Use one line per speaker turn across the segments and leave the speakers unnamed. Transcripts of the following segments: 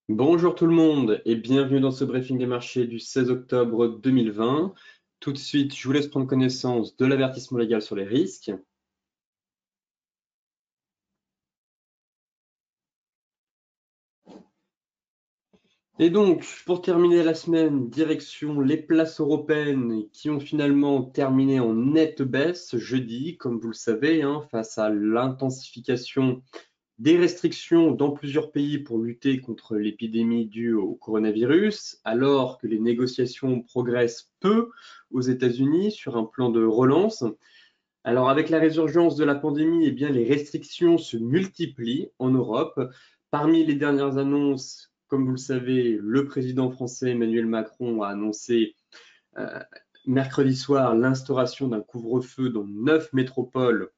Bonjour tout le monde et bienvenue dans ce briefing des marchés du 16 octobre 2020. Tout de suite, je vous laisse prendre connaissance de l'avertissement légal sur les risques. Et donc, pour terminer la semaine, direction les places européennes qui ont finalement terminé en nette baisse jeudi, comme vous le savez, face à l'intensification des restrictions dans plusieurs pays pour lutter contre l'épidémie due au coronavirus, alors que les négociations progressent peu aux États-Unis sur un plan de relance. Alors, avec la résurgence de la pandémie, eh bien, les restrictions se multiplient en Europe. Parmi les dernières annonces, comme vous le savez, le président français Emmanuel Macron a annoncé euh, mercredi soir l'instauration d'un couvre-feu dans 9 métropoles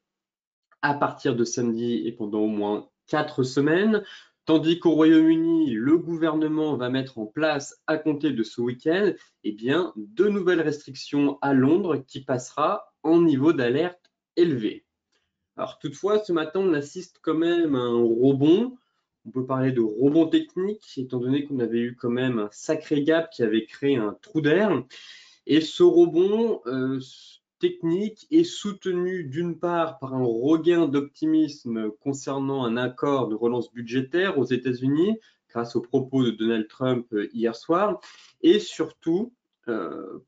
à partir de samedi et pendant au moins 4 semaines, tandis qu'au Royaume-Uni, le gouvernement va mettre en place à compter de ce week-end eh bien, de nouvelles restrictions à Londres qui passera en niveau d'alerte élevé. Alors toutefois, ce matin, on assiste quand même à un rebond. On peut parler de rebond technique, étant donné qu'on avait eu quand même un sacré gap qui avait créé un trou d'air. Et ce rebond technique est soutenu d'une part par un regain d'optimisme concernant un accord de relance budgétaire aux États-Unis grâce aux propos de Donald Trump hier soir et surtout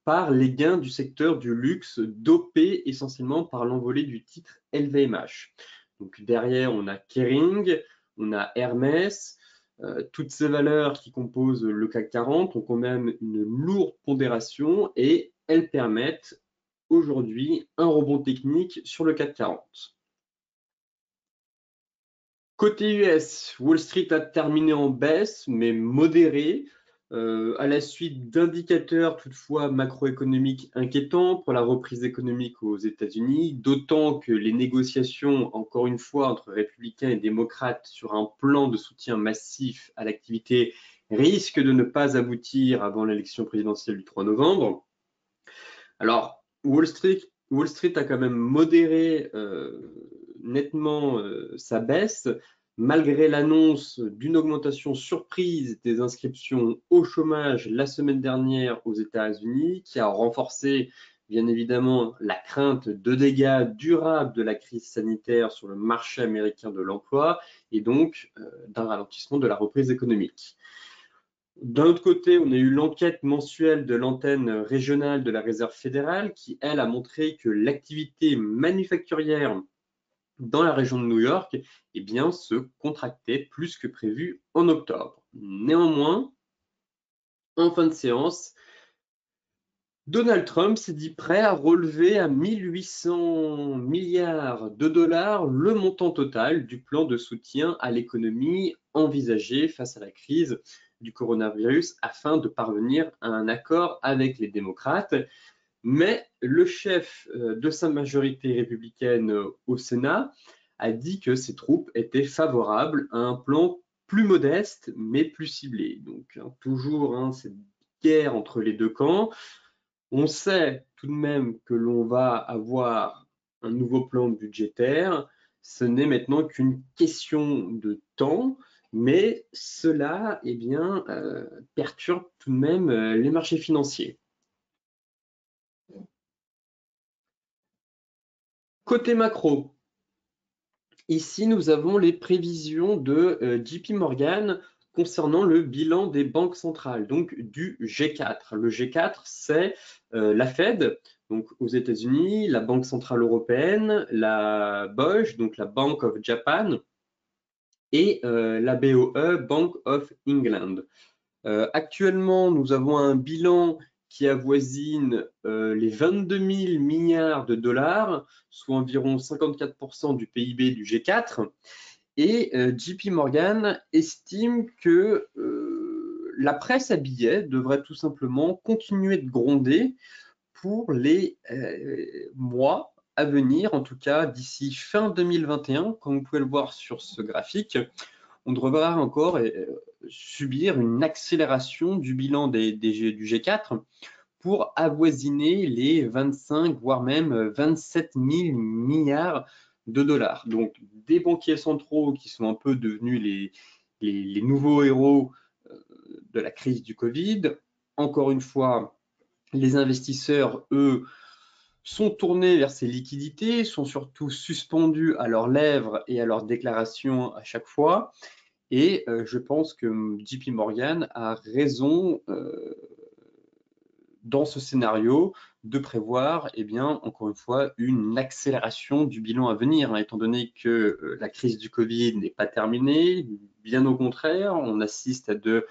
par les gains du secteur du luxe dopé essentiellement par l'envolée du titre LVMH. Donc derrière, on a Kering, on a Hermès, toutes ces valeurs qui composent le CAC 40 ont quand même une lourde pondération et elles permettent aujourd'hui un rebond technique sur le CAC 40. Côté US, Wall Street a terminé en baisse, mais modérée, à la suite d'indicateurs toutefois macroéconomiques inquiétants pour la reprise économique aux États-Unis, d'autant que les négociations, encore une fois, entre républicains et démocrates sur un plan de soutien massif à l'activité risquent de ne pas aboutir avant l'élection présidentielle du 3 novembre. Alors, Wall Street a quand même modéré nettement sa baisse, malgré l'annonce d'une augmentation surprise des inscriptions au chômage la semaine dernière aux États-Unis, qui a renforcé bien évidemment la crainte de dégâts durables de la crise sanitaire sur le marché américain de l'emploi et donc d'un ralentissement de la reprise économique. D'un autre côté, on a eu l'enquête mensuelle de l'antenne régionale de la Réserve fédérale qui, elle, a montré que l'activité manufacturière dans la région de New York eh bien, se contractait plus que prévu en octobre. Néanmoins, en fin de séance, Donald Trump s'est dit prêt à relever à 1800 milliards de dollars le montant total du plan de soutien à l'économie envisagé face à la crise du coronavirus afin de parvenir à un accord avec les démocrates. Mais le chef de sa majorité républicaine au Sénat a dit que ses troupes étaient favorables à un plan plus modeste mais plus ciblé. Donc toujours cette guerre entre les deux camps. On sait tout de même que l'on va avoir un nouveau plan budgétaire. Ce n'est maintenant qu'une question de temps, mais cela eh bien, perturbe tout de même les marchés financiers. Côté macro, ici nous avons les prévisions de JP Morgan concernant le bilan des banques centrales, donc du G4. Le G4, c'est la Fed, donc aux États-Unis, la Banque centrale européenne, la BOJ, donc la Bank of Japan, et la BOE, Bank of England. Actuellement, nous avons un bilan qui avoisine les 22 000 milliards de dollars, soit environ 54% du PIB du G4. Et JP Morgan estime que la presse à billets devrait tout simplement continuer de gronder pour les mois à venir, en tout cas d'ici fin 2021, comme vous pouvez le voir sur ce graphique. On devra encore subir une accélération du bilan du G4 pour avoisiner les 25, voire même 27 000 milliards de dollars. Donc des banquiers centraux qui sont un peu devenus les nouveaux héros de la crise du Covid. Encore une fois, les investisseurs, eux, sont tournés vers ces liquidités, sont surtout suspendus à leurs lèvres et à leurs déclarations à chaque fois. Et je pense que JP Morgan a raison dans ce scénario de prévoir, eh bien, encore une fois, une accélération du bilan à venir, hein, étant donné que la crise du Covid n'est pas terminée. Bien au contraire, on assiste à de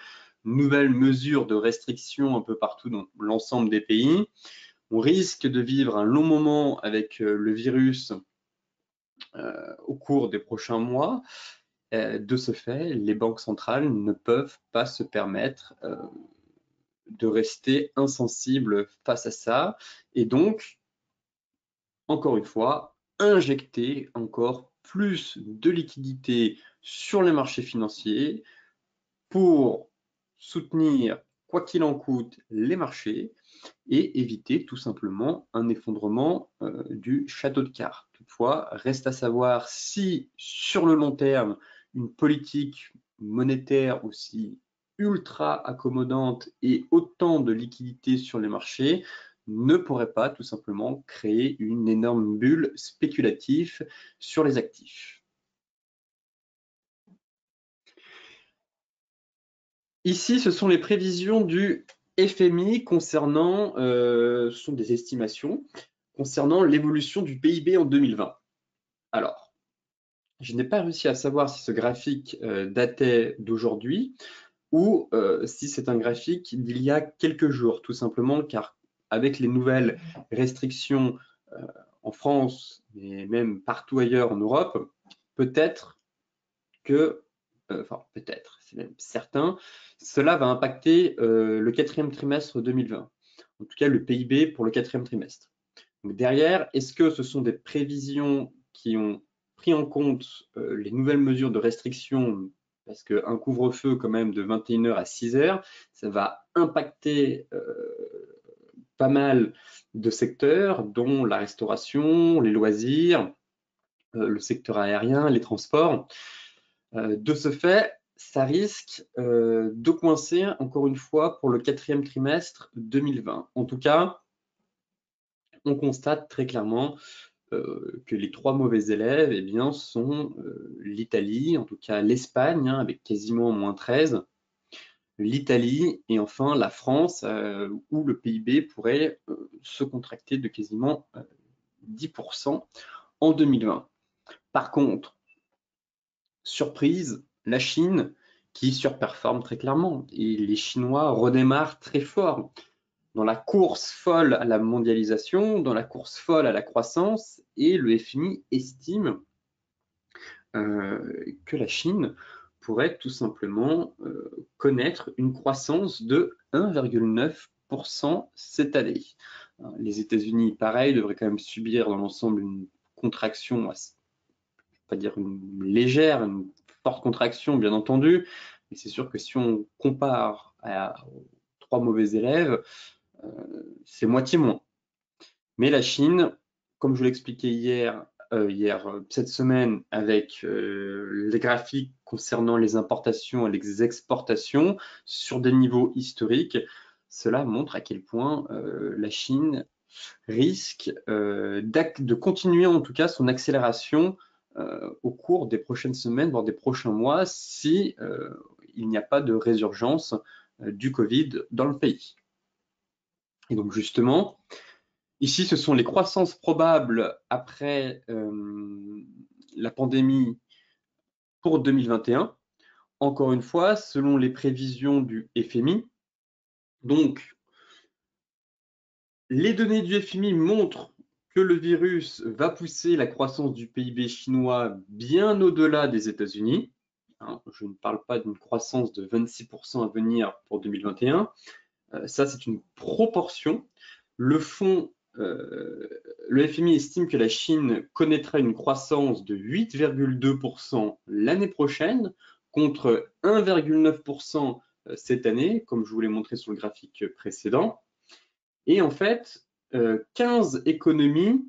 nouvelles mesures de restriction un peu partout dans l'ensemble des pays. On risque de vivre un long moment avec le virus au cours des prochains mois. De ce fait, les banques centrales ne peuvent pas se permettre de rester insensibles face à ça. Et donc, encore une fois, injecter encore plus de liquidités sur les marchés financiers pour soutenir, quoi qu'il en coûte, les marchés et éviter tout simplement un effondrement du château de cartes. Toutefois, reste à savoir si sur le long terme, une politique monétaire aussi ultra accommodante et autant de liquidités sur les marchés ne pourrait pas tout simplement créer une énorme bulle spéculative sur les actifs. Ici, ce sont les prévisions du FMI concernant, ce sont des estimations concernant l'évolution du PIB en 2020. Alors, je n'ai pas réussi à savoir si ce graphique datait d'aujourd'hui ou si c'est un graphique d'il y a quelques jours, tout simplement car avec les nouvelles restrictions en France et même partout ailleurs en Europe, peut-être que, enfin peut-être, c'est même certain, cela va impacter le quatrième trimestre 2020, en tout cas le PIB pour le quatrième trimestre. Donc derrière, est-ce que ce sont des prévisions qui ont pris en compte les nouvelles mesures de restriction, parce qu'un couvre-feu quand même de 21h à 6h, ça va impacter pas mal de secteurs, dont la restauration, les loisirs, le secteur aérien, les transports. De ce fait, ça risque de coincer encore une fois pour le quatrième trimestre 2020. En tout cas, on constate très clairement que les trois mauvais élèves eh bien, sont l'Italie, en tout cas l'Espagne, hein, avec quasiment moins 13, l'Italie et enfin la France, où le PIB pourrait se contracter de quasiment 10% en 2020. Par contre, surprise, la Chine qui surperforme très clairement et les Chinois redémarrent très fort dans la course folle à la mondialisation, dans la course folle à la croissance, et le FMI estime que la Chine pourrait tout simplement connaître une croissance de 1,9% cette année. Les États-Unis, pareil, devraient quand même subir dans l'ensemble une contraction, je ne vais pas dire une légère, une forte contraction, bien entendu, mais c'est sûr que si on compare aux trois mauvais élèves, c'est moitié moins. Mais la Chine, comme je l'expliquais hier, cette semaine, avec les graphiques concernant les importations et les exportations sur des niveaux historiques, cela montre à quel point la Chine risque de continuer en tout cas son accélération au cours des prochaines semaines, voire des prochains mois, si il n'y a pas de résurgence du Covid dans le pays. Et donc justement, ici, ce sont les croissances probables après la pandémie pour 2021. Encore une fois, selon les prévisions du FMI. Donc, les données du FMI montrent que le virus va pousser la croissance du PIB chinois bien au-delà des États-Unis. Je ne parle pas d'une croissance de 26% à venir pour 2021. Ça, c'est une proportion. Le FMI estime que la Chine connaîtra une croissance de 8,2% l'année prochaine contre 1,9% cette année, comme je vous l'ai montré sur le graphique précédent. Et en fait, 15 économies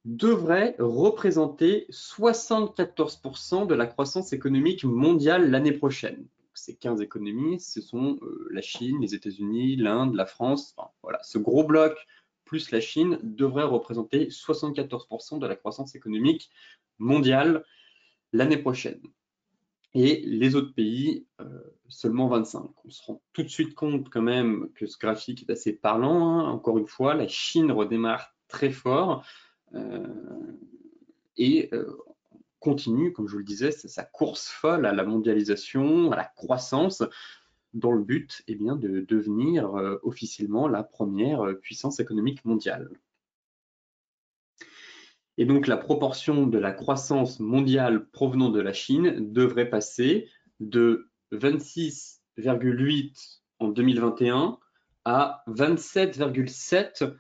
devraient représenter 74% de la croissance économique mondiale l'année prochaine. ces 15 économies, ce sont la Chine, les États-Unis, l'Inde, la France. Enfin, voilà, ce gros bloc plus la Chine devrait représenter 74% de la croissance économique mondiale l'année prochaine. Et les autres pays, seulement 25. On se rend tout de suite compte quand même que ce graphique est assez parlant, hein. Encore une fois, la Chine redémarre très fort et continue, comme je vous le disais, sa course folle à la mondialisation, à la croissance, dans le but de devenir officiellement la première puissance économique mondiale. Et donc la proportion de la croissance mondiale provenant de la Chine devrait passer de 26,8 en 2021 à 27,7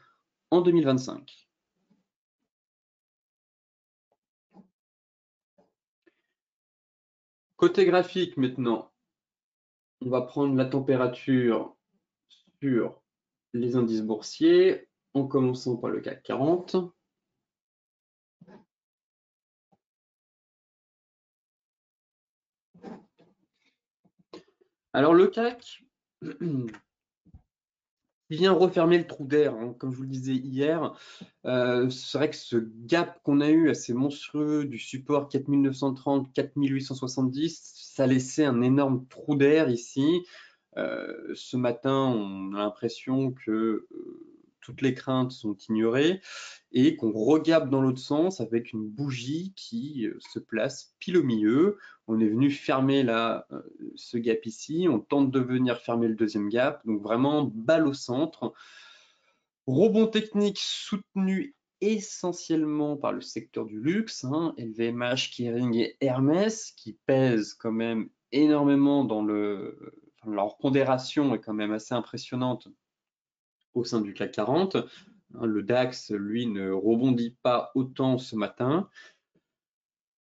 en 2025. Côté graphique maintenant, on va prendre la température sur les indices boursiers en commençant par le CAC 40. Alors le CAC, il vient refermer le trou d'air, hein. Comme je vous le disais hier, c'est vrai que ce gap qu'on a eu assez monstrueux du support 4930, 4870, ça laissait un énorme trou d'air ici. Ce matin, on a l'impression que toutes les craintes sont ignorées et qu'on regarde dans l'autre sens avec une bougie qui se place pile au milieu. On est venu fermer là ce gap ici, on tente de venir fermer le deuxième gap, donc vraiment balle au centre. Rebond technique soutenu essentiellement par le secteur du luxe, hein, LVMH, Kering et Hermès, qui pèsent quand même énormément dans leur pondération est quand même assez impressionnante au sein du CAC 40. Le DAX, lui, ne rebondit pas autant ce matin.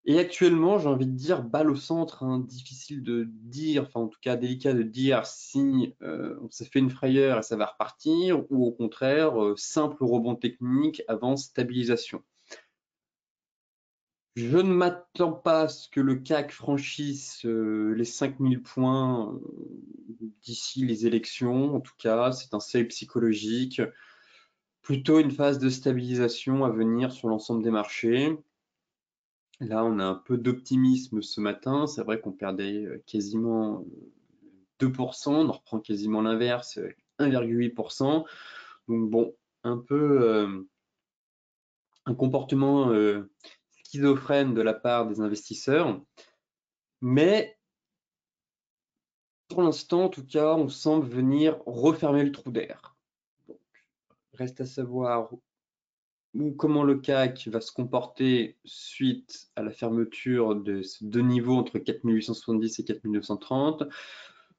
Et actuellement, j'ai envie de dire, balle au centre, hein, difficile de dire, enfin en tout cas délicat de dire si on s'est fait une frayeur et ça va repartir, ou au contraire, simple rebond technique avant stabilisation. Je ne m'attends pas à ce que le CAC franchisse les 5000 points d'ici les élections. En tout cas, c'est un seuil psychologique. Plutôt une phase de stabilisation à venir sur l'ensemble des marchés. Là, on a un peu d'optimisme ce matin. C'est vrai qu'on perdait quasiment 2%. On reprend quasiment l'inverse, 1,8%. Donc bon, un peu un comportement schizophrène de la part des investisseurs. Mais pour l'instant, en tout cas, on semble venir refermer le trou d'air. Donc, reste à savoir comment le CAC va se comporter suite à la fermeture de ces deux niveaux entre 4870 et 4930.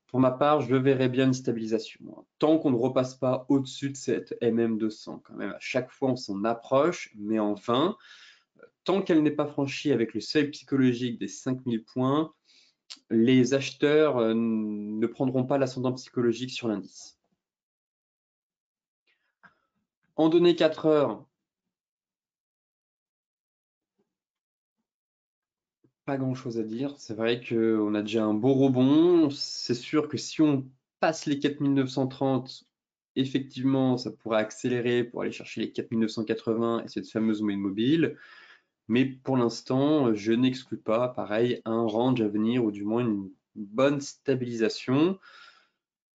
Pour ma part, je verrais bien une stabilisation. Tant qu'on ne repasse pas au-dessus de cette MM200, quand même, à chaque fois on s'en approche, mais en vain. Tant qu'elle n'est pas franchie avec le seuil psychologique des 5000 points, les acheteurs ne prendront pas l'ascendant psychologique sur l'indice. En données 4 heures, pas grand-chose à dire. C'est vrai qu'on a déjà un beau rebond. C'est sûr que si on passe les 4930, effectivement, ça pourrait accélérer pour aller chercher les 4980 et cette fameuse moyenne mobile. Mais pour l'instant, je n'exclus pas, pareil, un range à venir ou du moins une bonne stabilisation.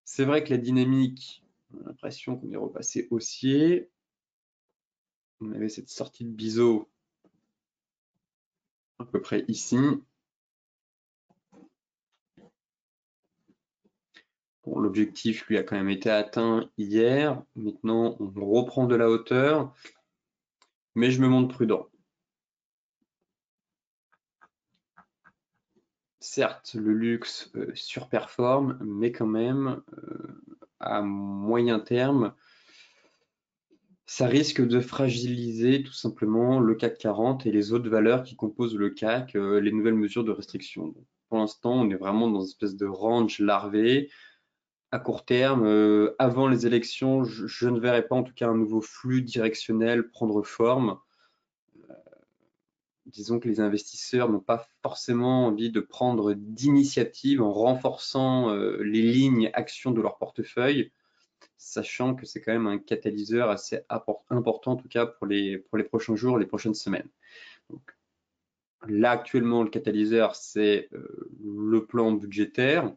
C'est vrai que la dynamique, on a l'impression qu'on est repassé haussier. On avait cette sortie de biseau à peu près ici. Bon, l'objectif, lui, a quand même été atteint hier. Maintenant, on reprend de la hauteur, mais je me montre prudent. Certes, le luxe surperforme, mais quand même, à moyen terme, ça risque de fragiliser tout simplement le CAC 40 et les autres valeurs qui composent le CAC, les nouvelles mesures de restriction. Donc, pour l'instant, on est vraiment dans une espèce de range larvé. À court terme, avant les élections, je ne verrai pas en tout cas un nouveau flux directionnel prendre forme. disons que les investisseurs n'ont pas forcément envie de prendre d'initiative en renforçant les lignes actions de leur portefeuille, sachant que c'est quand même un catalyseur assez important, en tout cas pour les prochains jours, les prochaines semaines. Donc, là, actuellement, le catalyseur, c'est le plan budgétaire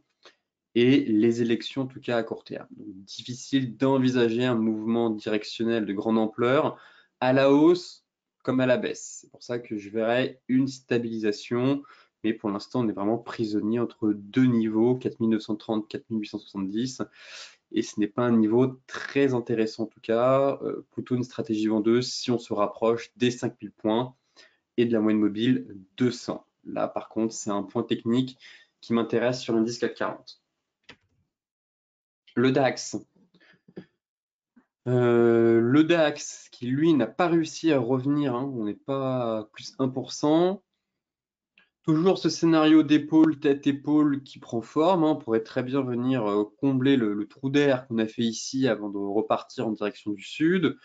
et les élections, en tout cas à court terme. Donc, difficile d'envisager un mouvement directionnel de grande ampleur à la hausse comme à la baisse. C'est pour ça que je verrais une stabilisation, mais pour l'instant, on est vraiment prisonnier entre deux niveaux, 4930, 4870, et ce n'est pas un niveau très intéressant en tout cas, plutôt une stratégie vendeuse si on se rapproche des 5000 points et de la moyenne mobile 200. Là, par contre, c'est un point technique qui m'intéresse sur l'indice CAC 40. Le DAX. Le DAX qui, lui, n'a pas réussi à revenir, hein, on n'est pas à plus 1%. Toujours ce scénario d'épaule, tête-épaule qui prend forme, hein, on pourrait très bien venir combler le trou d'air qu'on a fait ici avant de repartir en direction du sud.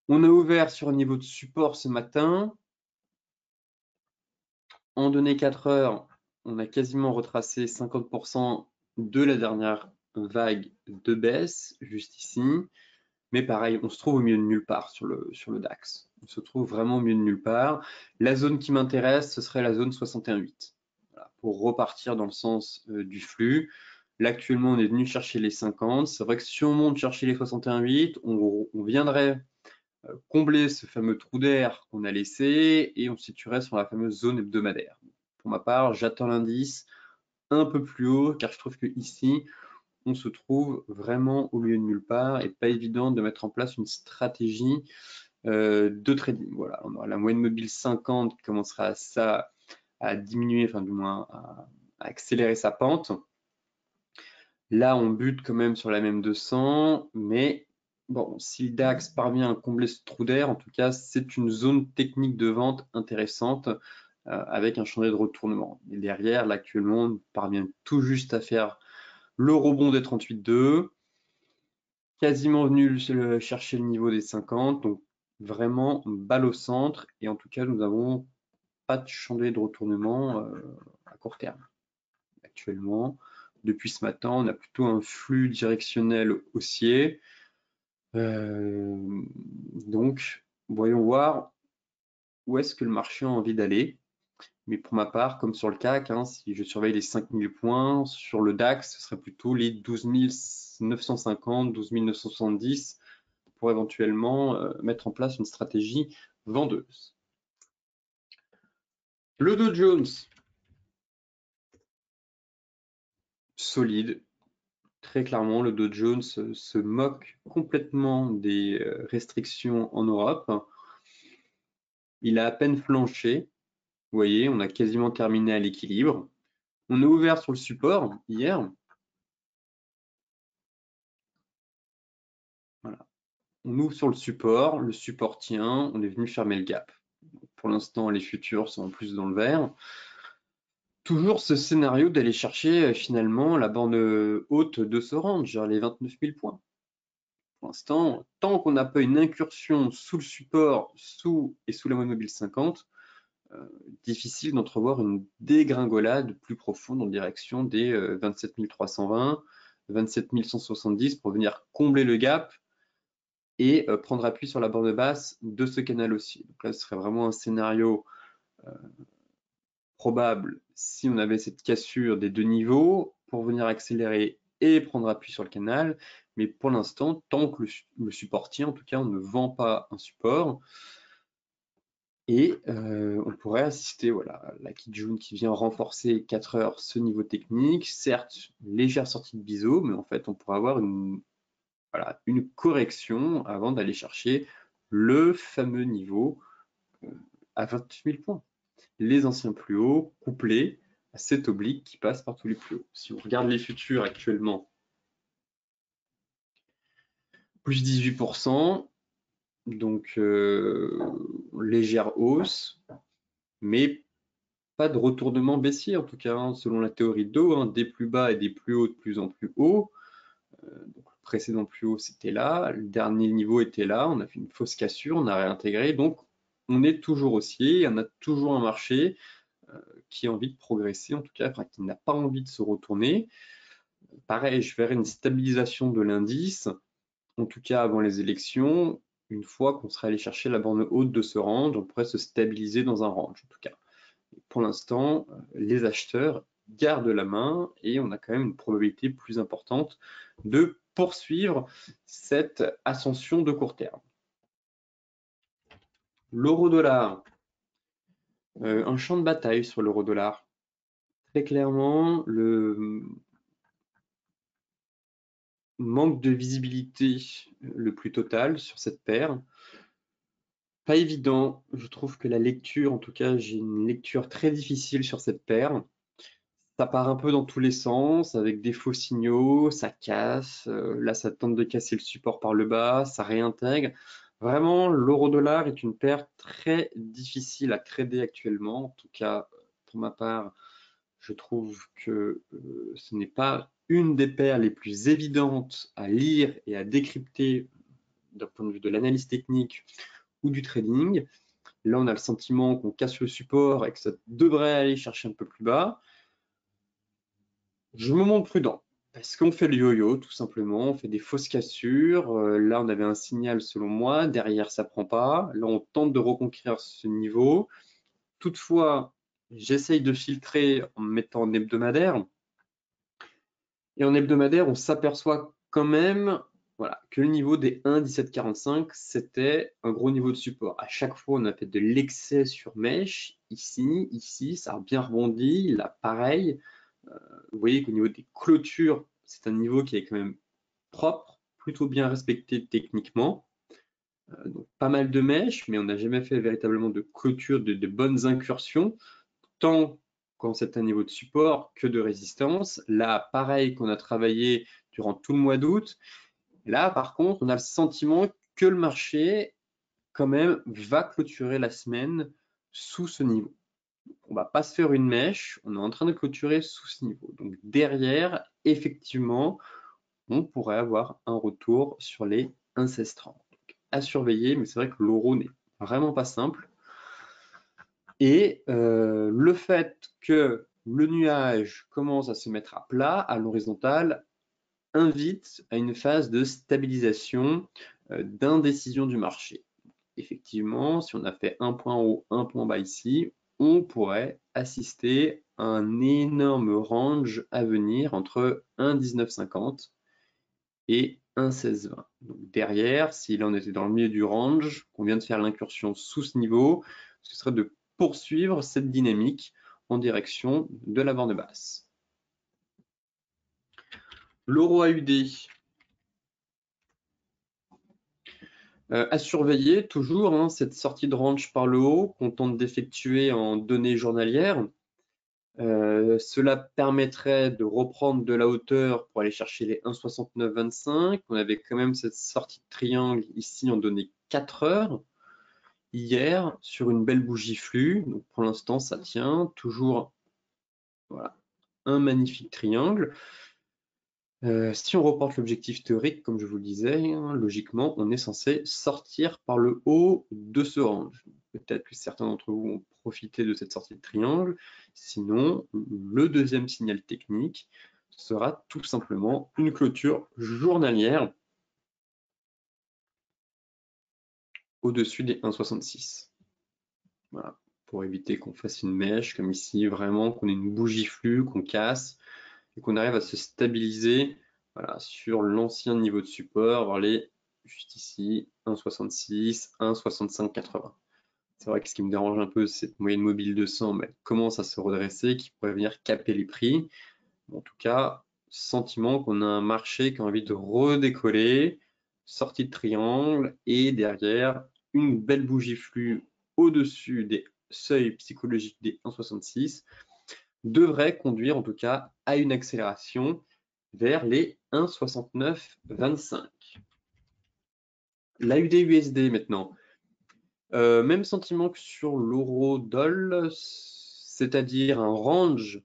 On a ouvert sur un niveau de support ce matin. En données 4 heures, on a quasiment retracé 50% de la dernière vague de baisse, juste ici. Mais pareil, on se trouve au milieu de nulle part sur le DAX. On se trouve vraiment au milieu de nulle part. La zone qui m'intéresse, ce serait la zone 61,8. Voilà, pour repartir dans le sens du flux. Là, actuellement, on est venu chercher les 50. C'est vrai que si on monte chercher les 61,8, on viendrait combler ce fameux trou d'air qu'on a laissé et on se situerait sur la fameuse zone hebdomadaire. Pour ma part, j'attends l'indice un peu plus haut car je trouve que ici, on se trouve vraiment au milieu de nulle part et pas évident de mettre en place une stratégie de trading. Voilà, on aura la moyenne mobile 50 qui commencera à diminuer, enfin du moins à accélérer sa pente. Là, on bute quand même sur la même 200, mais bon, si le DAX parvient à combler ce trou d'air, en tout cas, c'est une zone technique de vente intéressante avec un chantier de retournement. Et derrière, là, actuellement, on parvient tout juste à faire le rebond des 38,2, quasiment venu chercher le niveau des 50, donc vraiment balle au centre. Et en tout cas, nous n'avons pas de chandelier de retournement à court terme. Actuellement, depuis ce matin, on a plutôt un flux directionnel haussier. Donc, voyons voir où est-ce que le marché a envie d'aller. Mais pour ma part, comme sur le CAC, hein, si je surveille les 5000 points, sur le DAX, ce serait plutôt les 12 950, 12 970 pour éventuellement mettre en place une stratégie vendeuse. Le Dow Jones, solide. Très clairement, le Dow Jones se moque complètement des restrictions en Europe. Il a à peine flanché. Vous voyez, on a quasiment terminé à l'équilibre. On est ouvert sur le support hier. Voilà. On ouvre sur le support tient, on est venu fermer le gap. Pour l'instant, les futurs sont en plus dans le vert. Toujours ce scénario d'aller chercher finalement la borne haute de ce range, les 29 000 points. Pour l'instant, tant qu'on n'a pas une incursion sous le support, sous la moyenne mobile 50, difficile d'entrevoir une dégringolade plus profonde en direction des 27 320, 27 170 pour venir combler le gap et prendre appui sur la borne basse de ce canal aussi. Donc là, ce serait vraiment un scénario probable si on avait cette cassure des deux niveaux pour venir accélérer et prendre appui sur le canal. Mais pour l'instant, tant que le support tient, en tout cas, on ne vend pas un support. Et on pourrait assister voilà, à la Kijun qui vient renforcer 4 heures ce niveau technique. Certes, légère sortie de biseau, mais en fait, on pourrait avoir une correction avant d'aller chercher le fameux niveau à 28 000 points. Les anciens plus hauts couplés à cet oblique qui passe par tous les plus hauts. Si on regarde les futurs actuellement, plus 18%, donc légère hausse, mais pas de retournement baissier en tout cas, hein, selon la théorie de Dow, hein, des plus bas et des plus hauts de plus en plus haut. Donc, le précédent plus haut, c'était là, le dernier niveau était là, on a fait une fausse cassure, on a réintégré, donc on est toujours haussier, on a toujours un marché qui a envie de progresser, en tout cas, enfin, qui n'a pas envie de se retourner. Pareil, je verrai une stabilisation de l'indice, en tout cas avant les élections. Une fois qu'on sera allé chercher la borne haute de ce range, on pourrait se stabiliser dans un range, en tout cas. Pour l'instant, les acheteurs gardent la main et on a quand même une probabilité plus importante de poursuivre cette ascension de court terme. L'euro-dollar, un champ de bataille sur l'euro-dollar. Très clairement, le manque de visibilité le plus total sur cette paire. Pas évident, je trouve que la lecture, en tout cas, j'ai une lecture très difficile sur cette paire. Ça part un peu dans tous les sens, avec des faux signaux, ça casse, là ça tente de casser le support par le bas, ça réintègre. Vraiment, l'euro-dollar est une paire très difficile à trader actuellement. En tout cas, pour ma part, je trouve que ce n'est pas une des paires les plus évidentes à lire et à décrypter d'un point de vue de l'analyse technique ou du trading. Là, on a le sentiment qu'on casse le support et que ça devrait aller chercher un peu plus bas. Je me montre prudent parce qu'on fait le yo-yo, tout simplement. On fait des fausses cassures. Là, on avait un signal selon moi. Derrière, ça prend pas. Là, on tente de reconquérir ce niveau. Toutefois, j'essaye de filtrer en me mettant en hebdomadaire. Et en hebdomadaire, on s'aperçoit quand même voilà, que le niveau des 1,1745, c'était un gros niveau de support. À chaque fois, on a fait de l'excès sur mèche. Ici, ça a bien rebondi. Là, pareil. Vous voyez qu'au niveau des clôtures, c'est un niveau qui est quand même propre, plutôt bien respecté techniquement. Donc, pas mal de mèches, mais on n'a jamais fait véritablement de clôture, de bonnes incursions, tant quand c'est un niveau de support que de résistance. Là, pareil qu'on a travaillé durant tout le mois d'août. Là, par contre, on a le sentiment que le marché, quand même, va clôturer la semaine sous ce niveau. On va pas se faire une mèche, on est en train de clôturer sous ce niveau. Donc derrière, effectivement, on pourrait avoir un retour sur les 1,1630. À surveiller, mais c'est vrai que l'euro n'est vraiment pas simple. Et le fait que le nuage commence à se mettre à plat, à l'horizontale, invite à une phase de stabilisation, d'indécision du marché. Effectivement, si on a fait un point haut, un point bas ici, on pourrait assister à un énorme range à venir entre 1,1950 et 1,1620. Donc derrière, si là on était dans le milieu du range, qu'on vient de faire l'incursion sous ce niveau, ce serait de poursuivre cette dynamique en direction de la bande basse. L'euro AUD, à surveiller toujours hein, cette sortie de range par le haut qu'on tente d'effectuer en données journalières. Cela permettrait de reprendre de la hauteur pour aller chercher les 1,6925. On avait quand même cette sortie de triangle ici en données 4 heures hier sur une belle bougie flux. Donc pour l'instant, ça tient toujours voilà, un magnifique triangle. Si on reporte l'objectif théorique, comme je vous le disais, hein, logiquement, on est censé sortir par le haut de ce range. Peut-être que certains d'entre vous ont profité de cette sortie de triangle. Sinon, le deuxième signal technique sera tout simplement une clôture journalière au-dessus des 1,66. Voilà, pour éviter qu'on fasse une mèche comme ici, vraiment qu'on ait une bougie flux, qu'on casse et qu'on arrive à se stabiliser voilà, sur l'ancien niveau de support, voir les juste ici 1,66, 1,6580. C'est vrai que ce qui me dérange un peu, c'est cette moyenne mobile 200, mais elle commence à se redresser, qui pourrait venir caper les prix. En tout cas, sentiment qu'on a un marché qui a envie de redécoller, sortie de triangle, et derrière, une belle bougie flux au-dessus des seuils psychologiques des 1,66 devrait conduire en tout cas à une accélération vers les 1,6925. L'AUD-USD maintenant. Même sentiment que sur l'euro-doll, c'est-à-dire un range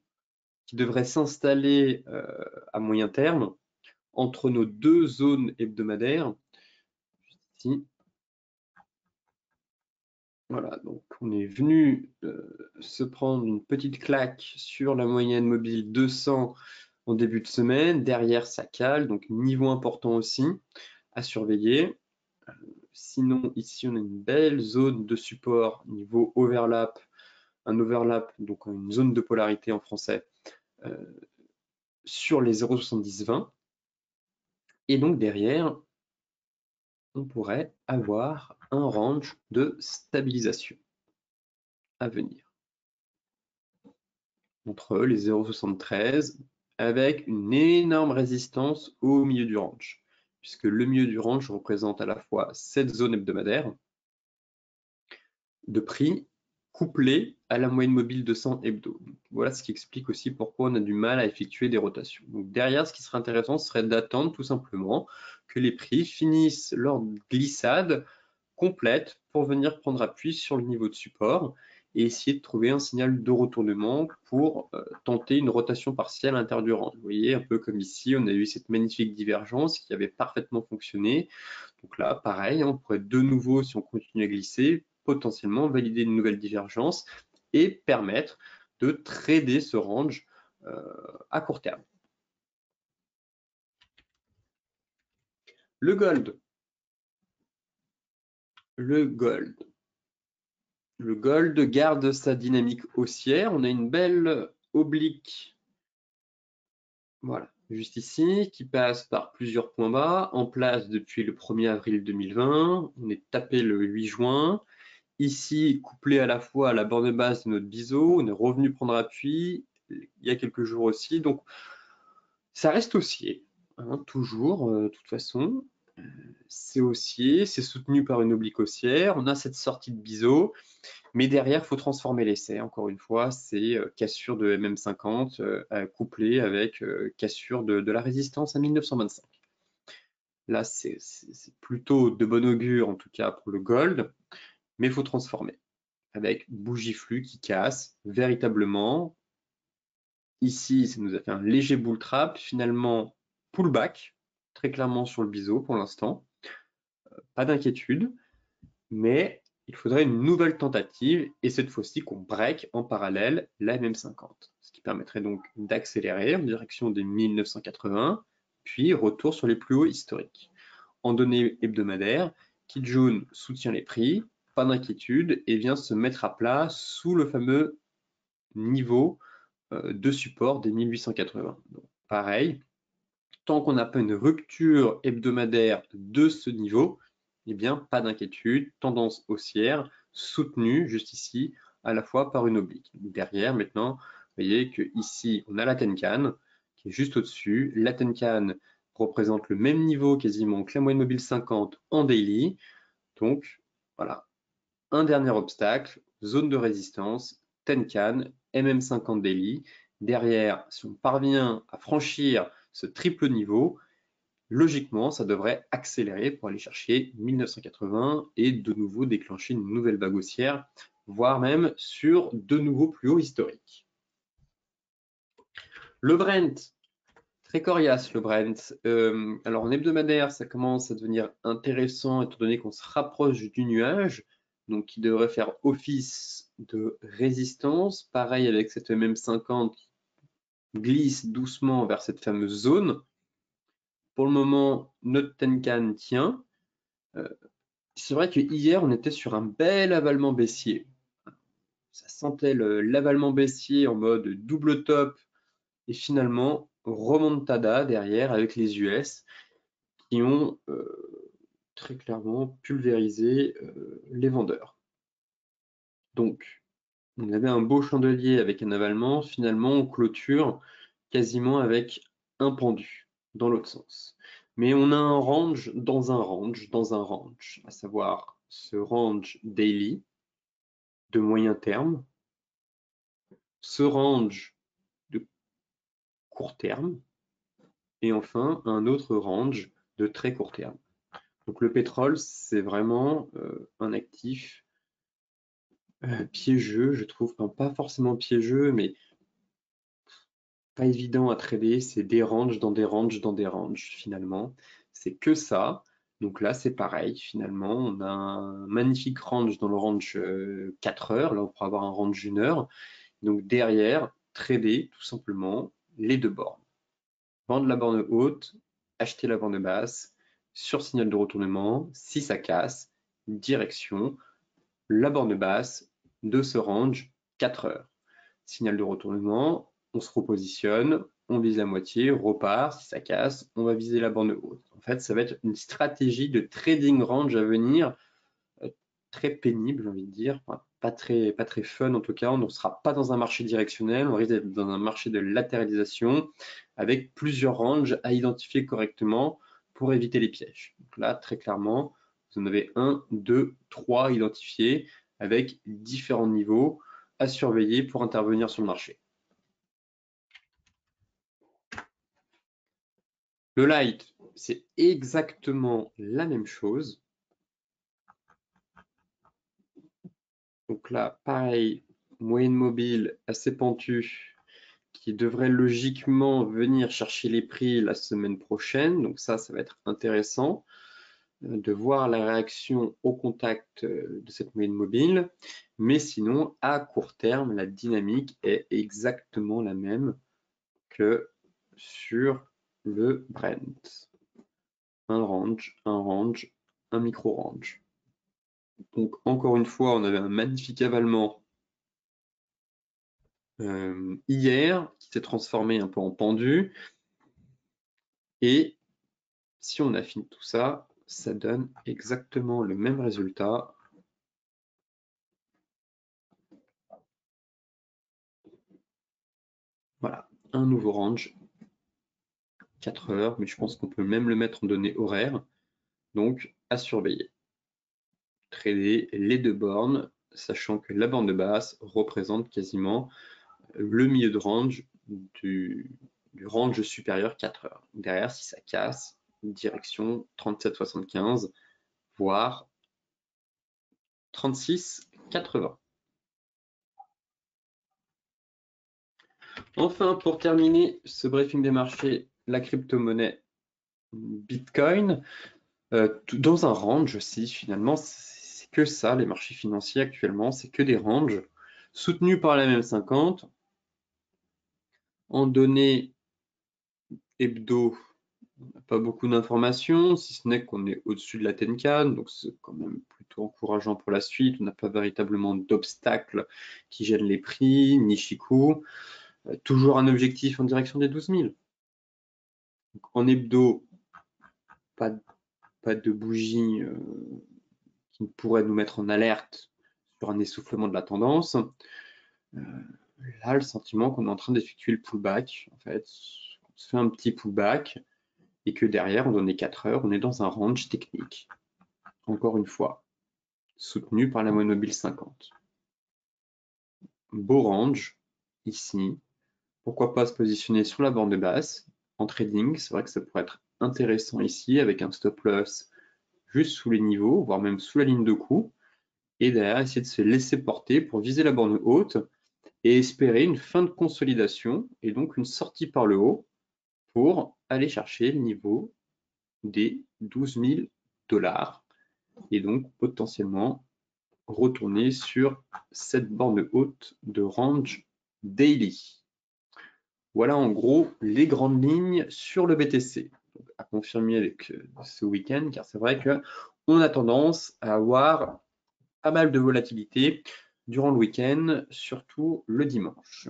qui devrait s'installer à moyen terme entre nos deux zones hebdomadaires. Ici. Voilà, donc on est venu se prendre une petite claque sur la moyenne mobile 200 en début de semaine. Derrière, ça cale, donc niveau important aussi à surveiller. Sinon, ici, on a une belle zone de support niveau overlap, un overlap, donc une zone de polarité en français, sur les 0,70-20. Et donc derrière, on pourrait avoir un range de stabilisation à venir entre les 0,73 avec une énorme résistance au milieu du range, puisque le milieu du range représente à la fois cette zone hebdomadaire de prix couplée à la moyenne mobile de 100 hebdo. Voilà ce qui explique aussi pourquoi on a du mal à effectuer des rotations. Donc derrière, ce qui serait intéressant, ce serait d'attendre tout simplement que les prix finissent leur glissade complète pour venir prendre appui sur le niveau de support et essayer de trouver un signal de retournement pour tenter une rotation partielle à l'intérieur du range. Vous voyez, un peu comme ici, on a eu cette magnifique divergence qui avait parfaitement fonctionné. Donc là, pareil, on pourrait de nouveau, si on continue à glisser, potentiellement valider une nouvelle divergence et permettre de trader ce range à court terme. Le gold. Le gold. Le gold garde sa dynamique haussière. On a une belle oblique, voilà, juste ici, qui passe par plusieurs points bas, en place depuis le 1er avril 2020. On est tapé le 8 juin. Ici, couplé à la fois à la borne basse de notre biseau, on est revenu prendre appui il y a quelques jours aussi. Donc, ça reste haussier, hein, toujours, de toute façon. C'est haussier, c'est soutenu par une oblique haussière. On a cette sortie de biseau. Mais derrière, il faut transformer l'essai. Encore une fois, c'est cassure de MM50 couplée avec cassure de la résistance à 1925. Là, c'est plutôt de bon augure, en tout cas pour le gold, mais il faut transformer avec bougie flux qui casse véritablement. Ici, ça nous a fait un léger bull trap, finalement pullback, très clairement sur le biseau pour l'instant. Pas d'inquiétude, mais il faudrait une nouvelle tentative et cette fois-ci qu'on break en parallèle la MM50, ce qui permettrait donc d'accélérer en direction des 1980, puis retour sur les plus hauts historiques. En données hebdomadaires, Kijun soutient les prix, pas d'inquiétude, et vient se mettre à plat sous le fameux niveau de support des 1880. Donc, pareil, tant qu'on n'a pas une rupture hebdomadaire de ce niveau, eh bien, pas d'inquiétude, tendance haussière, soutenue juste ici, à la fois par une oblique. Derrière, maintenant, vous voyez que ici, on a la Tenkan qui est juste au-dessus. La Tenkan représente le même niveau quasiment que la moyenne mobile 50 en daily. Donc, voilà, un dernier obstacle, zone de résistance, Tenkan, MM50 daily. Derrière, si on parvient à franchir ce triple niveau, logiquement, ça devrait accélérer pour aller chercher 1980 et de nouveau déclencher une nouvelle vague haussière, voire même sur de nouveaux plus hauts historiques. Le Brent, très coriace le Brent. Alors en hebdomadaire, ça commence à devenir intéressant étant donné qu'on se rapproche du nuage, donc qui devrait faire office de résistance. Pareil avec cette même 50 qui glisse doucement vers cette fameuse zone. Pour le moment, notre Tenkan tient. C'est vrai que hier, on était sur un bel avalement baissier. Ça sentait l'avalement baissier en mode double top et finalement remontada derrière avec les US qui ont très clairement pulvérisé les vendeurs. Donc, on avait un beau chandelier avec un avalement. Finalement, on clôture quasiment avec un pendu dans l'autre sens. Mais on a un range dans un range dans un range, à savoir ce range daily de moyen terme, ce range de court terme et enfin un autre range de très court terme. Donc le pétrole, c'est vraiment un actif piégeux, je trouve, enfin, pas forcément piégeux, mais pas évident à trader. C'est des ranges dans des ranges dans des ranges finalement. C'est que ça. Donc là, c'est pareil, finalement, on a un magnifique range dans le range 4 heures. Là, on pourra avoir un range 1 heure. Donc derrière, trader tout simplement les deux bornes. Vendre la borne haute, acheter la borne basse, sur signal de retournement, si ça casse, direction, la borne basse de ce range 4 heures. Signal de retournement, on se repositionne, on vise la moitié, repart, si ça casse, on va viser la borne haute. En fait, ça va être une stratégie de trading range à venir très pénible, j'ai envie de dire, pas très fun en tout cas. On ne sera pas dans un marché directionnel, on risque d'être dans un marché de latéralisation avec plusieurs ranges à identifier correctement pour éviter les pièges. Donc là, très clairement, vous en avez 1, 2, 3 identifiés avec différents niveaux à surveiller pour intervenir sur le marché. Le light, c'est exactement la même chose. Donc là, pareil, moyenne mobile assez pentue qui devrait logiquement venir chercher les prix la semaine prochaine. Donc ça va être intéressant de voir la réaction au contact de cette moyenne mobile. Mais sinon, à court terme, la dynamique est exactement la même que sur le Brent. Un range, un micro-range. Donc encore une fois, on avait un magnifique avalement hier qui s'est transformé un peu en pendu. Et si on affine tout ça, ça donne exactement le même résultat. Voilà, un nouveau range, 4 heures, mais je pense qu'on peut même le mettre en données horaires. Donc, à surveiller. Trader les deux bornes, sachant que la borne de basse représente quasiment le milieu de range du range supérieur 4 heures. Derrière, si ça casse, direction 37,75, voire 36,80. Enfin, pour terminer ce briefing des marchés, la crypto-monnaie Bitcoin, dans un range aussi, finalement, c'est que ça, les marchés financiers actuellement, c'est que des ranges soutenus par la MM50. En données hebdo, on n'a pas beaucoup d'informations, si ce n'est qu'on est au-dessus de la Tenkan, donc c'est quand même plutôt encourageant pour la suite. On n'a pas véritablement d'obstacles qui gênent les prix, ni Nichiku. Toujours un objectif en direction des 12 000. Donc, en hebdo, pas de bougie qui pourrait nous mettre en alerte sur un essoufflement de la tendance. Là, le sentiment qu'on est en train d'effectuer le pullback, en fait, on se fait un petit pullback et que derrière, en données 4 heures, on est dans un range technique. Encore une fois, soutenu par la moyenne mobile 50. Beau range, ici. Pourquoi pas se positionner sur la borne basse en trading? C'est vrai que ça pourrait être intéressant ici avec un stop loss juste sous les niveaux, voire même sous la ligne de coup. Et derrière, essayer de se laisser porter pour viser la borne haute et espérer une fin de consolidation et donc une sortie par le haut pour aller chercher le niveau des 12 000 $ et donc potentiellement retourner sur cette borne haute de range daily. Voilà en gros les grandes lignes sur le BTC. Donc, à confirmer avec ce week-end, car c'est vrai qu'on a tendance à avoir pas mal de volatilité durant le week-end, surtout le dimanche.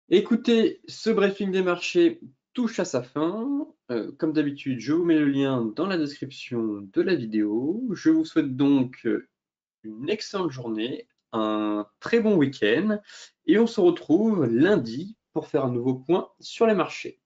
Écoutez, ce briefing des marchés touche à sa fin. Comme d'habitude, je vous mets le lien dans la description de la vidéo. Je vous souhaite donc une excellente journée, un très bon week-end et on se retrouve lundi pour faire un nouveau point sur les marchés.